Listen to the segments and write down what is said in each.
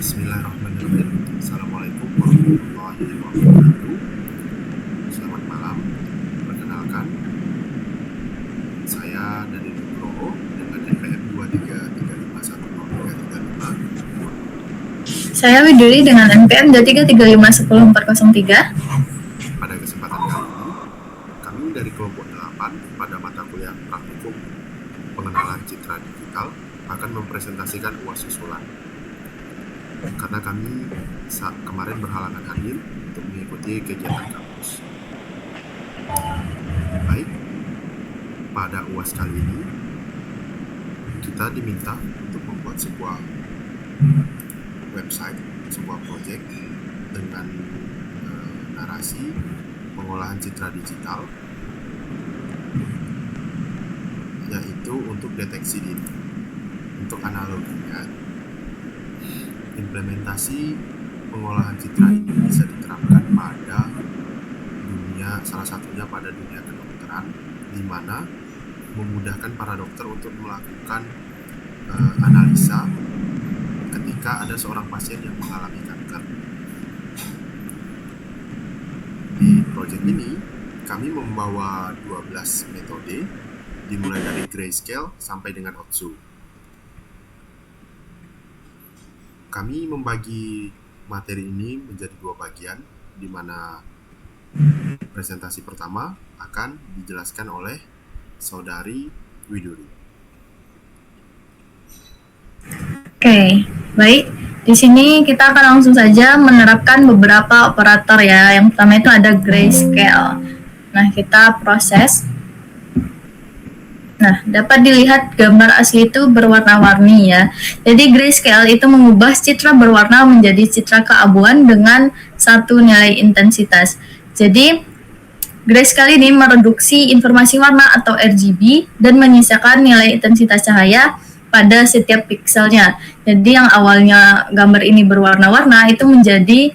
Bismillahirrahmanirrahim. Assalamualaikum warahmatullahi wabarakatuh. Selamat malam. Perkenalkan, saya dari Nugroho dengan NPM 2335103335. Saya Widuri dengan NPM 2335100403. Pada kesempatan kali ini, kami dari kelompok 8 pada mata kuliah praktikum pengenalan citra digital akan mempresentasikan UAS susulan. Karena kami saat kemarin berhalangan hadir untuk mengikuti kegiatan kampus. Baik, pada UAS kali ini kita diminta untuk membuat sebuah website, sebuah proyek dengan narasi pengolahan citra digital, yaitu untuk deteksi dini. Untuk analoginya, implementasi pengolahan citra ini bisa diterapkan pada dunia, salah satunya pada dunia kedokteran, di mana memudahkan para dokter untuk melakukan analisa ketika ada seorang pasien yang mengalami kanker. Di proyek ini, kami membawa 12 metode, dimulai dari grayscale sampai dengan Otsu. Kami membagi materi ini menjadi 2 bagian, di mana presentasi pertama akan dijelaskan oleh Saudari Widuri. Oke, baik. Di sini kita akan langsung saja menerapkan beberapa operator ya. Yang pertama itu ada grayscale. Nah, kita proses. Nah, dapat dilihat gambar asli itu berwarna-warni ya. Jadi grayscale itu mengubah citra berwarna menjadi citra keabuan dengan satu nilai intensitas. Jadi grayscale ini mereduksi informasi warna atau RGB dan menyisakan nilai intensitas cahaya pada setiap pikselnya. Jadi yang awalnya gambar ini berwarna-warna itu menjadi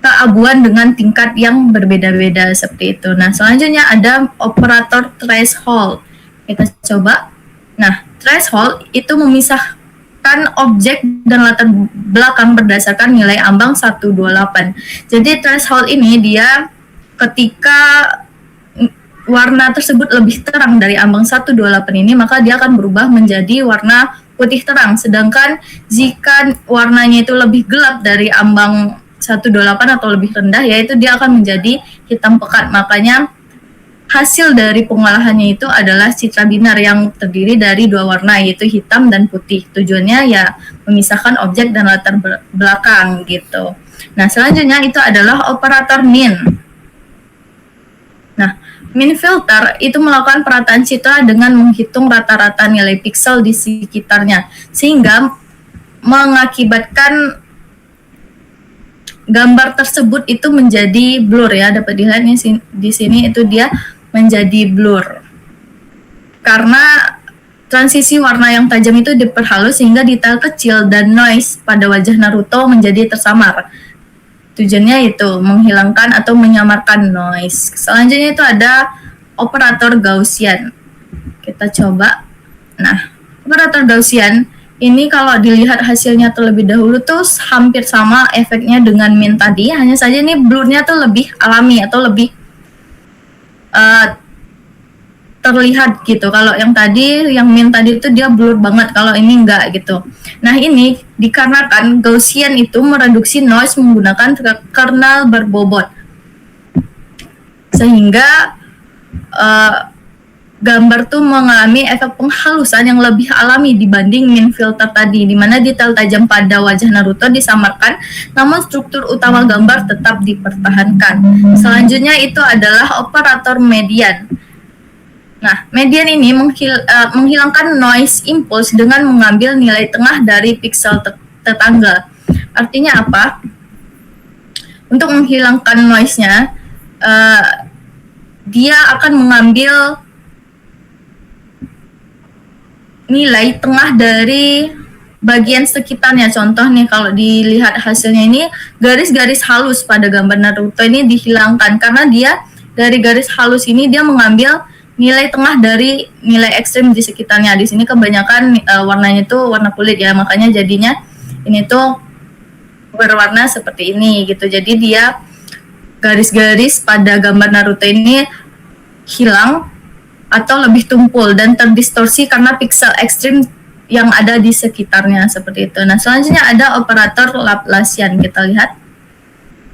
keabuan dengan tingkat yang berbeda-beda seperti itu. Nah, selanjutnya ada operator threshold. Kita coba. Nah, threshold itu memisahkan objek dan latar belakang berdasarkan nilai ambang 128. Jadi threshold ini dia ketika warna tersebut lebih terang dari ambang 128 ini, maka dia akan berubah menjadi warna putih terang. Sedangkan jika warnanya itu lebih gelap dari ambang 128 atau lebih rendah, yaitu dia akan menjadi hitam pekat. Makanya hasil dari pengolahannya itu adalah citra binar yang terdiri dari 2 warna, yaitu hitam dan putih. Tujuannya ya memisahkan objek dan latar belakang gitu. Nah, selanjutnya itu adalah operator min. Nah, min filter itu melakukan perataan citra dengan menghitung rata-rata nilai piksel di sekitarnya, sehingga mengakibatkan gambar tersebut itu menjadi blur ya. Dapat dilihat di sini itu dia menjadi blur karena transisi warna yang tajam itu diperhalus sehingga detail kecil dan noise pada wajah Naruto menjadi tersamar. Tujuannya itu menghilangkan atau menyamarkan noise. Selanjutnya itu ada operator Gaussian. Kita coba. Nah, operator Gaussian ini kalau dilihat hasilnya terlebih dahulu tuh hampir sama efeknya dengan min tadi, hanya saja ini blurnya tuh lebih alami atau lebih terlihat gitu. Kalau yang min tadi itu dia blur banget, kalau ini enggak gitu. Nah, ini dikarenakan Gaussian itu mereduksi noise menggunakan kernel berbobot, sehingga gambar tuh mengalami efek penghalusan yang lebih alami dibanding min filter tadi, di mana detail tajam pada wajah Naruto disamarkan, namun struktur utama gambar tetap dipertahankan. Selanjutnya itu adalah operator median. Nah, median ini menghilangkan noise impulse dengan mengambil nilai tengah dari piksel tetangga. Artinya apa? Untuk menghilangkan noise-nya, dia akan mengambil nilai tengah dari bagian sekitarnya. Contoh nih, kalau dilihat hasilnya ini garis-garis halus pada gambar Naruto ini dihilangkan karena dia dari garis halus ini dia mengambil nilai tengah dari nilai ekstrim di sekitarnya. Di sini kebanyakan warnanya itu warna kulit ya, makanya jadinya ini tuh berwarna seperti ini gitu. Jadi dia garis-garis pada gambar Naruto ini hilang atau lebih tumpul dan terdistorsi karena pixel ekstrim yang ada di sekitarnya seperti itu. Nah, selanjutnya ada operator Laplacian, kita lihat.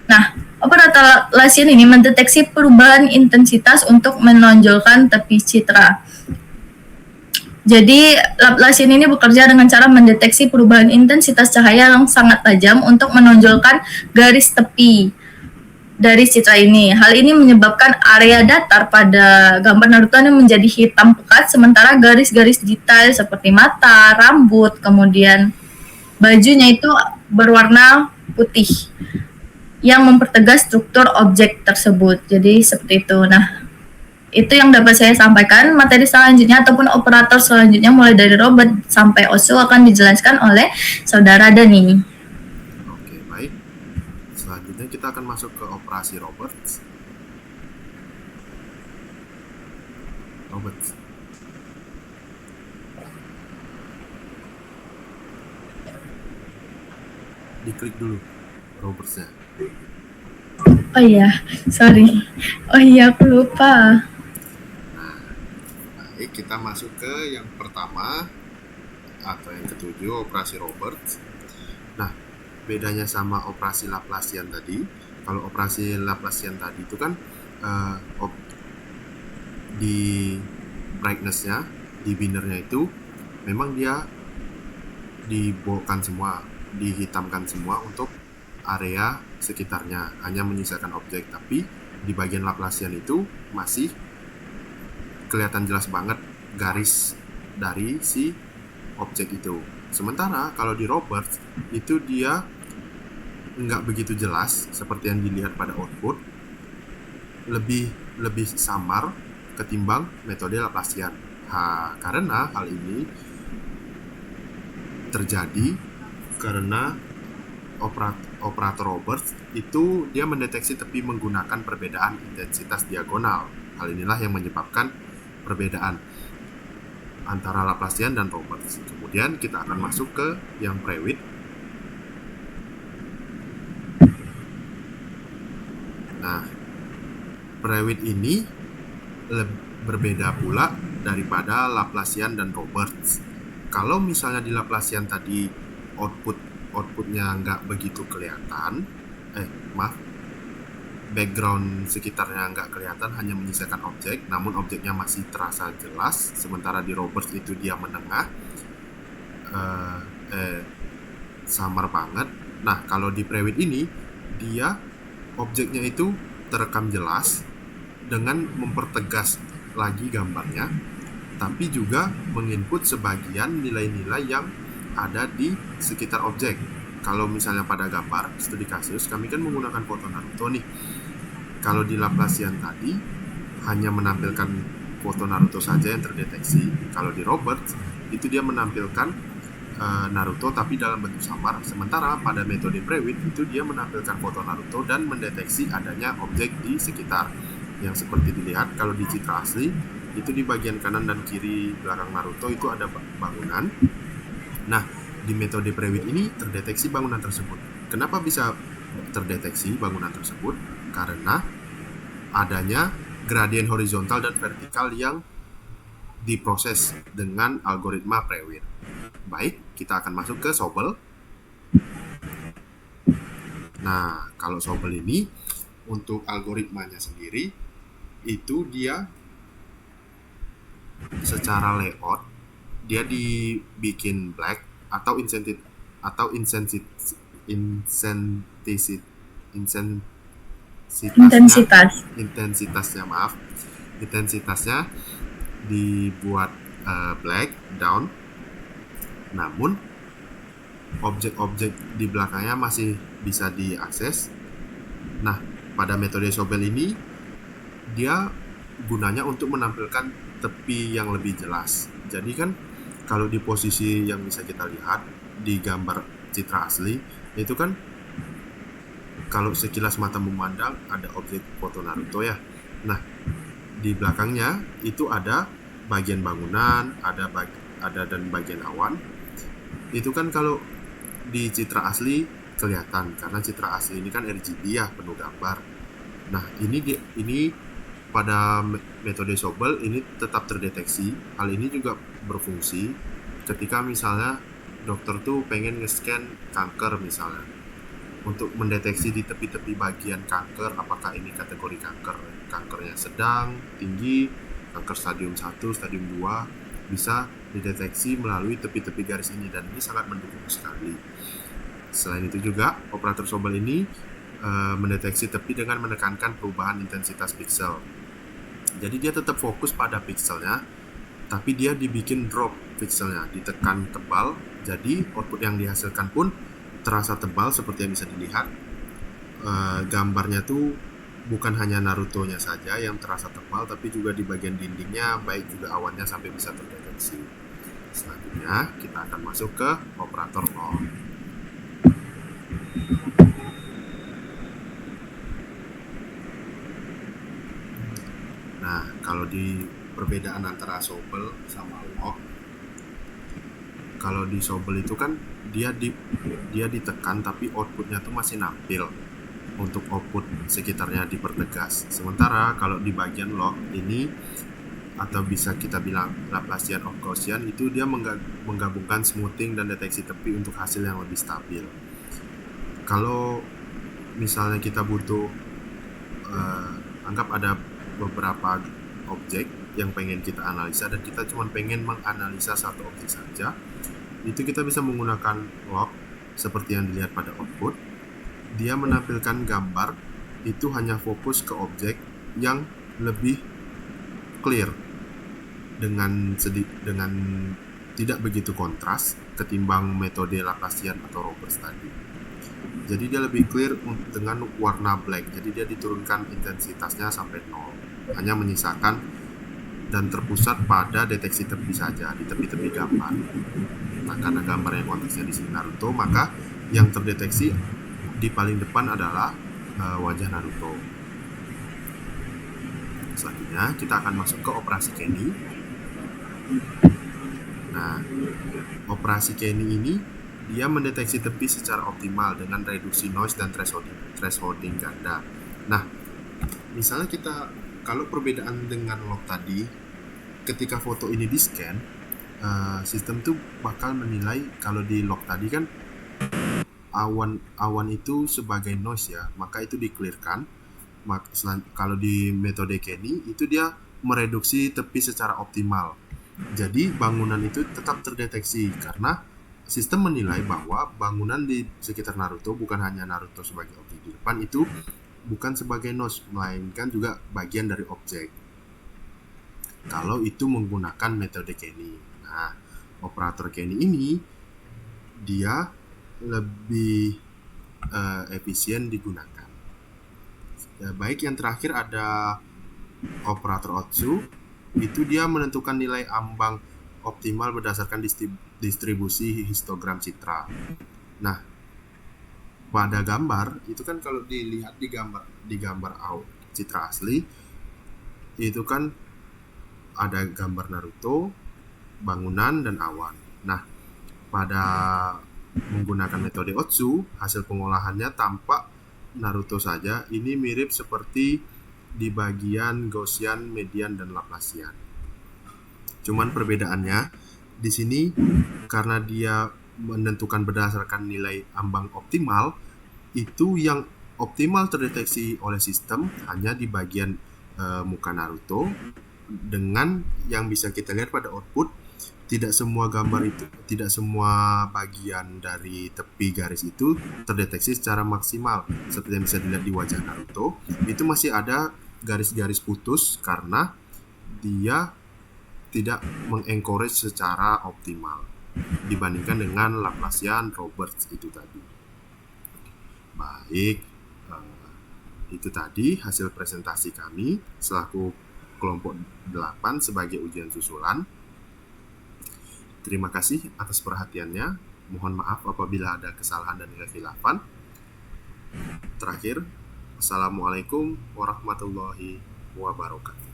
Nah, operator Laplacian ini mendeteksi perubahan intensitas untuk menonjolkan tepi citra. Jadi Laplacian ini bekerja dengan cara mendeteksi perubahan intensitas cahaya yang sangat tajam untuk menonjolkan garis tepi dari citra ini. Hal ini menyebabkan area datar pada gambar Naruto ini menjadi hitam pekat, sementara garis-garis detail seperti mata, rambut, kemudian bajunya itu berwarna putih yang mempertegas struktur objek tersebut. Jadi seperti itu. Nah, itu yang dapat saya sampaikan. Materi selanjutnya ataupun operator selanjutnya mulai dari Robert sampai Osu akan dijelaskan oleh Saudara Dani. Oke, baik. Selanjutnya kita akan masuk ke operasi Roberts. Roberts. Diklik dulu Robertsnya. Oh iya, sorry. Oh iya, aku lupa. Baik, kita masuk ke yang pertama atau yang ketujuh, operasi Roberts. Nah, bedanya sama operasi Laplacian tadi, kalau operasi Laplacian tadi itu kan di brightness-nya, di binnernya itu memang dia dibolkan semua, dihitamkan semua untuk area sekitarnya, hanya menyisakan objek. Tapi di bagian Laplacian itu masih kelihatan jelas banget garis dari si objek itu. Sementara kalau di Roberts itu dia nggak begitu jelas seperti yang dilihat pada output, lebih samar ketimbang metode Laplacian. Karena hal ini terjadi karena operator Roberts itu dia mendeteksi tepi menggunakan perbedaan intensitas diagonal. Hal inilah yang menyebabkan perbedaan antara Laplacian dan Roberts. Kemudian kita akan masuk ke yang Prewitt. Nah, Prewitt ini berbeda pula daripada Laplacian dan Roberts. Kalau misalnya di Laplacian tadi outputnya nggak begitu kelihatan, background sekitarnya nggak kelihatan, hanya menyisakan objek, namun objeknya masih terasa jelas. Sementara di Roberts itu dia menengah, samar banget. Nah, kalau di Prewitt ini dia objeknya itu terekam jelas dengan mempertegas lagi gambarnya, tapi juga menginput sebagian nilai-nilai yang ada di sekitar objek. Kalau misalnya pada gambar studi kasus, kami kan menggunakan foto Naruto nih. Kalau di Laplacian tadi hanya menampilkan foto Naruto saja yang terdeteksi. Kalau di Roberts itu dia menampilkan Naruto tapi dalam bentuk samar. Sementara pada metode Prewitt itu dia menampilkan foto Naruto dan mendeteksi adanya objek di sekitar. Yang seperti dilihat kalau di citra asli itu di bagian kanan dan kiri belakang Naruto itu ada bangunan. Nah, di metode Prewitt ini terdeteksi bangunan tersebut. Kenapa bisa terdeteksi bangunan tersebut? Karena adanya gradien horizontal dan vertikal yang diproses dengan algoritma Prewitt. Baik, kita akan masuk ke Sobel. Nah, kalau Sobel ini untuk algoritmanya sendiri itu dia secara layout dia dibikin black atau intensitasnya dibuat black down, namun objek-objek di belakangnya masih bisa diakses. Nah, pada metode Sobel ini dia gunanya untuk menampilkan tepi yang lebih jelas. Jadi kan kalau di posisi yang bisa kita lihat di gambar citra asli itu kan kalau sekilas mata memandang ada objek foto Naruto ya. Nah, di belakangnya itu ada bagian bangunan, ada dan bagian awan. Itu kan kalau di citra asli kelihatan karena citra asli ini kan RGB ya, penuh gambar. Nah, ini pada metode Sobel ini tetap terdeteksi. Hal ini juga berfungsi ketika misalnya dokter tuh pengen nge-scan kanker misalnya, untuk mendeteksi di tepi-tepi bagian kanker apakah ini kategori kankernya sedang, tinggi, kanker stadium 1, stadium 2 bisa dideteksi melalui tepi-tepi garis ini, dan ini sangat mendukung sekali. Selain itu juga operator Sobel ini mendeteksi tepi dengan menekankan perubahan intensitas piksel. Jadi dia tetap fokus pada pikselnya, tapi dia dibikin drop pikselnya, ditekan tebal. Jadi output yang dihasilkan pun terasa tebal seperti yang bisa dilihat. Gambarnya tuh bukan hanya Naruto-nya saja yang terasa tebal, tapi juga di bagian dindingnya, baik juga awannya sampai bisa terdeteksi. Selanjutnya kita akan masuk ke operator log. Nah, kalau di perbedaan antara Sobel sama log, kalau di Sobel itu kan dia ditekan tapi outputnya tuh masih nampil untuk output sekitarnya dipertegas. Sementara kalau di bagian log ini, atau bisa kita bilang Laplacian of Gaussian, itu dia menggabungkan smoothing dan deteksi tepi untuk hasil yang lebih stabil. Kalau misalnya kita butuh anggap ada beberapa objek yang pengen kita analisa dan kita cuma pengen menganalisa satu objek saja, itu kita bisa menggunakan log seperti yang dilihat pada output. Dia menampilkan gambar itu hanya fokus ke objek yang lebih clear dengan tidak begitu kontras ketimbang metode Laplacian atau Roberts tadi. Jadi dia lebih clear dengan warna black. Jadi dia diturunkan intensitasnya sampai 0, hanya menyisakan dan terpusat pada deteksi tepi saja, di tepi-tepi gambar. Nah, karena gambarnya konteksnya di sini Naruto, maka yang terdeteksi di paling depan adalah wajah Naruto. Selanjutnya kita akan masuk ke operasi Kenny. Nah, operasi Kenny ini dia mendeteksi tepi secara optimal dengan reduksi noise dan thresholding ganda. Nah, misalnya kalau perbedaan dengan log tadi, ketika foto ini di scan, sistem tuh bakal menilai, kalau di log tadi kan awan itu sebagai noise ya, maka itu di-clearkan. Kalau di metode Kenny itu dia mereduksi tepi secara optimal. Jadi bangunan itu tetap terdeteksi karena sistem menilai bahwa bangunan di sekitar Naruto, bukan hanya Naruto sebagai objek di depan, itu bukan sebagai noise, melainkan juga bagian dari objek. Kalau itu menggunakan metode Kenny. Nah, operator Kenny ini dia lebih efisien digunakan. Ya, baik yang terakhir ada operator Otsu, itu dia menentukan nilai ambang optimal berdasarkan distribusi histogram citra. Nah, pada gambar itu kan kalau dilihat di gambar citra asli itu kan ada gambar Naruto, bangunan dan awan. Nah, pada menggunakan metode Otsu, hasil pengolahannya tampak Naruto saja. Ini mirip seperti di bagian Gaussian, median dan Laplacian. Cuman perbedaannya di sini karena dia menentukan berdasarkan nilai ambang optimal, itu yang optimal terdeteksi oleh sistem hanya di bagian muka Naruto, dengan yang bisa kita lihat pada output, tidak semua gambar itu, tidak semua bagian dari tepi garis itu terdeteksi secara maksimal. Seperti yang bisa dilihat di wajah Naruto, itu masih ada garis-garis putus karena dia tidak mengencourage secara optimal dibandingkan dengan Laplacian, Roberts itu tadi. Baik, itu tadi hasil presentasi kami selaku kelompok 8 sebagai ujian susulan. Terima kasih atas perhatiannya. Mohon maaf apabila ada kesalahan dan kekhilafan. Terakhir, Assalamualaikum warahmatullahi wabarakatuh.